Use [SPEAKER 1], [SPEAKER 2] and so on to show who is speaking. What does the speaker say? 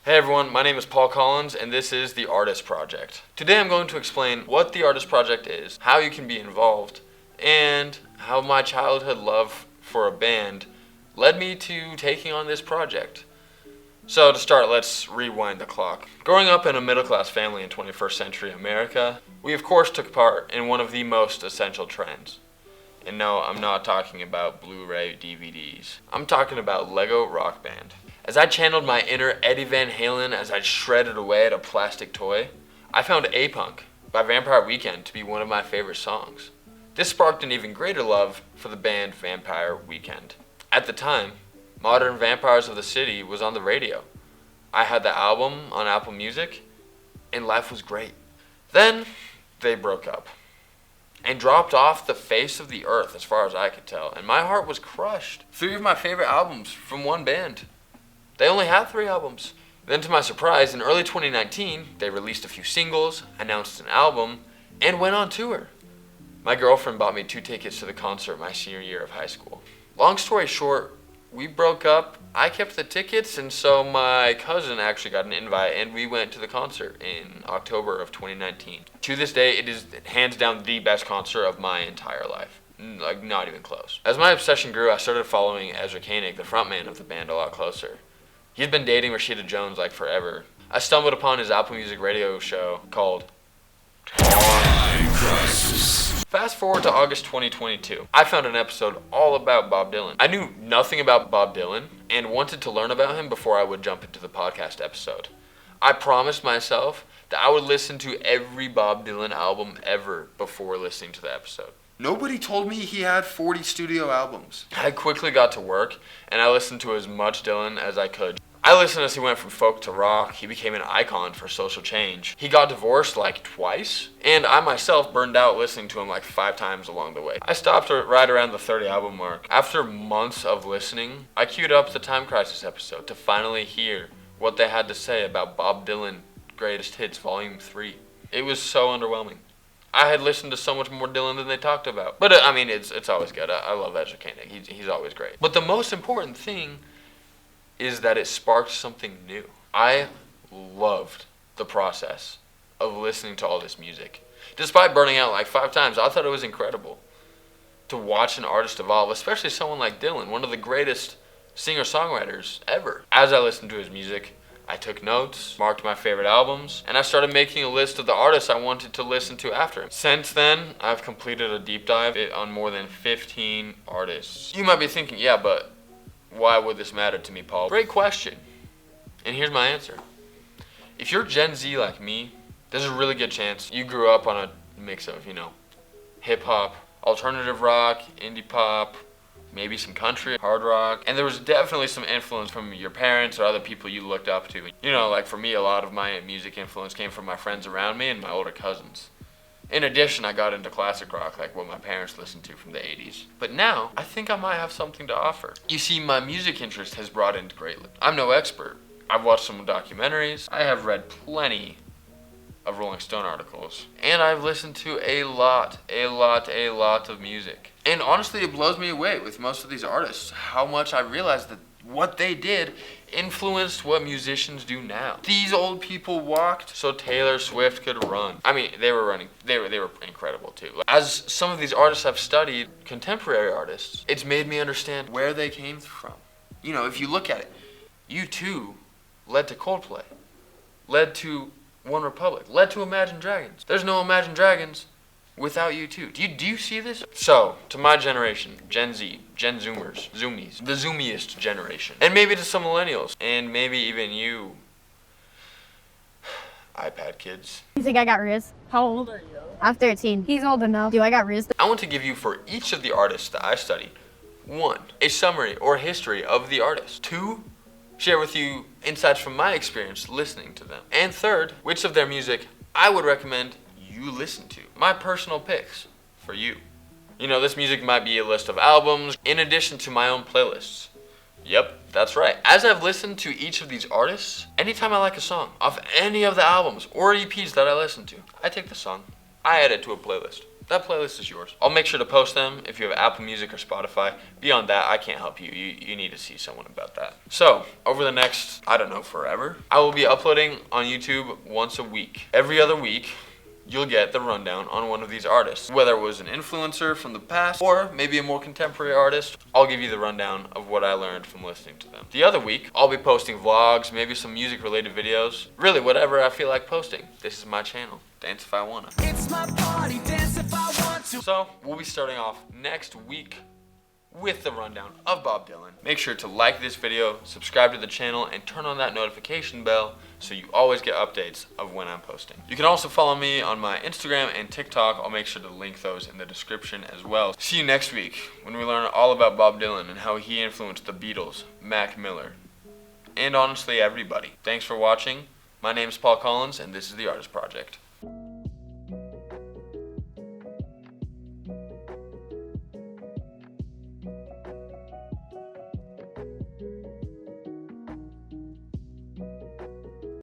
[SPEAKER 1] Hey everyone, my name is Paul Collins and this is The Artist Project. Today I'm going to explain what The Artist Project is, how you can be involved, and how my childhood love for a band led me to taking on this project. So to start, let's rewind the clock. Growing up in a middle-class family in 21st century America, we of course took part in one of the most essential trends. And no, I'm not talking about Blu-ray DVDs. I'm talking about Lego Rock Band. As I channeled my inner Eddie Van Halen as I shredded away at a plastic toy, I found A-Punk by Vampire Weekend to be one of my favorite songs. This sparked an even greater love for the band Vampire Weekend. At the time, Modern Vampires of the City was on the radio. I had the album on Apple Music, and life was great. Then, they broke up and dropped off the face of the earth as far as I could tell, and my heart was crushed. 3 of my favorite albums from one band. They only had 3 albums. Then to my surprise, in early 2019, they released a few singles, announced an album, and went on tour. My girlfriend bought me 2 tickets to the concert my senior year of high school. Long story short, we broke up, I kept the tickets, and so my cousin actually got an invite, and we went to the concert in October of 2019. To this day, it is hands down the best concert of my entire life. Like, not even close. As my obsession grew, I started following Ezra, the frontman of the band, a lot closer. He'd been dating Rashida Jones like forever. I stumbled upon his Apple Music radio show called Time Crisis. Fast forward to August 2022. I found an episode all about Bob Dylan. I knew nothing about Bob Dylan and wanted to learn about him before I would jump into the podcast episode. I promised myself that I would listen to every Bob Dylan album ever before listening to the episode. Nobody told me he had 40 studio albums. I quickly got to work, and I listened to as much Dylan as I could. I listened as he went from folk to rock. He became an icon for social change. He got divorced like twice, and I myself burned out listening to him like 5 times along the way. I stopped right around the 30 album mark. After months of listening, I queued up the Time Crisis episode to finally hear what they had to say about Bob Dylan Greatest Hits Volume 3. It was so underwhelming. I had listened to so much more Dylan than they talked about. But, it's always good. I love Ezra Koenig. He's always great. But the most important thing is that it sparked something new. I loved the process of listening to all this music. Despite burning out like 5 times, I thought it was incredible to watch an artist evolve, especially someone like Dylan, one of the greatest singer-songwriters ever. As I listened to his music, I took notes, marked my favorite albums, and I started making a list of the artists I wanted to listen to after him. Since then, I've completed a deep dive on more than 15 artists. You might be thinking, yeah, but why would this matter to me, Paul? Great question. And here's my answer. If you're Gen Z like me, there's a really good chance you grew up on a mix of, hip-hop, alternative rock, indie pop, maybe some country, hard rock, and there was definitely some influence from your parents or other people you looked up to. Like for me, a lot of my music influence came from my friends around me and my older cousins. In addition, I got into classic rock, like what my parents listened to from the 80s. But now, I think I might have something to offer. You see, my music interest has broadened greatly. I'm no expert. I've watched some documentaries. I have read plenty of Rolling Stone articles. And I've listened to a lot of music. And honestly, it blows me away with most of these artists, how much I realized that what they did influenced what musicians do now. These old people walked so Taylor Swift could run. They were running. They were incredible too. As some of these artists have studied, contemporary artists, it's made me understand where they came from. If you look at it, U2 led to Coldplay, led to One Republic, led to Imagine Dragons. There's no Imagine Dragons without U2. Do you see this? So, to my generation, Gen Z, Gen Zoomers, Zoomies, the Zoomiest generation, and maybe to some millennials, and maybe even you, iPad kids.
[SPEAKER 2] You think I got Riz?
[SPEAKER 3] How old are you?
[SPEAKER 2] I'm 13. He's old enough. Do I got Riz?
[SPEAKER 1] I want to give you, for each of the artists that I studied, 1, a summary or history of the artist. 2, share with you insights from my experience listening to them. And 3rd, which of their music I would recommend you listen to. My personal picks for you. This music might be a list of albums in addition to my own playlists. Yep, that's right. As I've listened to each of these artists, anytime I like a song off any of the albums or EPs that I listen to, I take the song, I add it to a playlist. that playlist is yours. I'll make sure to post them if you have Apple Music or Spotify. Beyond that, I can't help you. You need to see someone about that. So, over the next, I don't know, forever, I will be uploading on YouTube once a week. Every other week, you'll get the rundown on one of these artists. Whether it was an influencer from the past or maybe a more contemporary artist, I'll give you the rundown of what I learned from listening to them. The other week, I'll be posting vlogs, maybe some music-related videos, really whatever I feel like posting. This is my channel. Dance if I wanna.
[SPEAKER 3] It's my party, dance if I want to.
[SPEAKER 1] So, we'll be starting off next week with the rundown of Bob Dylan. Make sure to like this video, subscribe to the channel, and turn on that notification bell so you always get updates of when I'm posting. You can also follow me on my Instagram and TikTok. I'll make sure to link those in the description as well. See you next week when we learn all about Bob Dylan and how he influenced the Beatles, Mac Miller, and honestly everybody. Thanks for watching. My name is Paul Collins, and this is The Artist Project.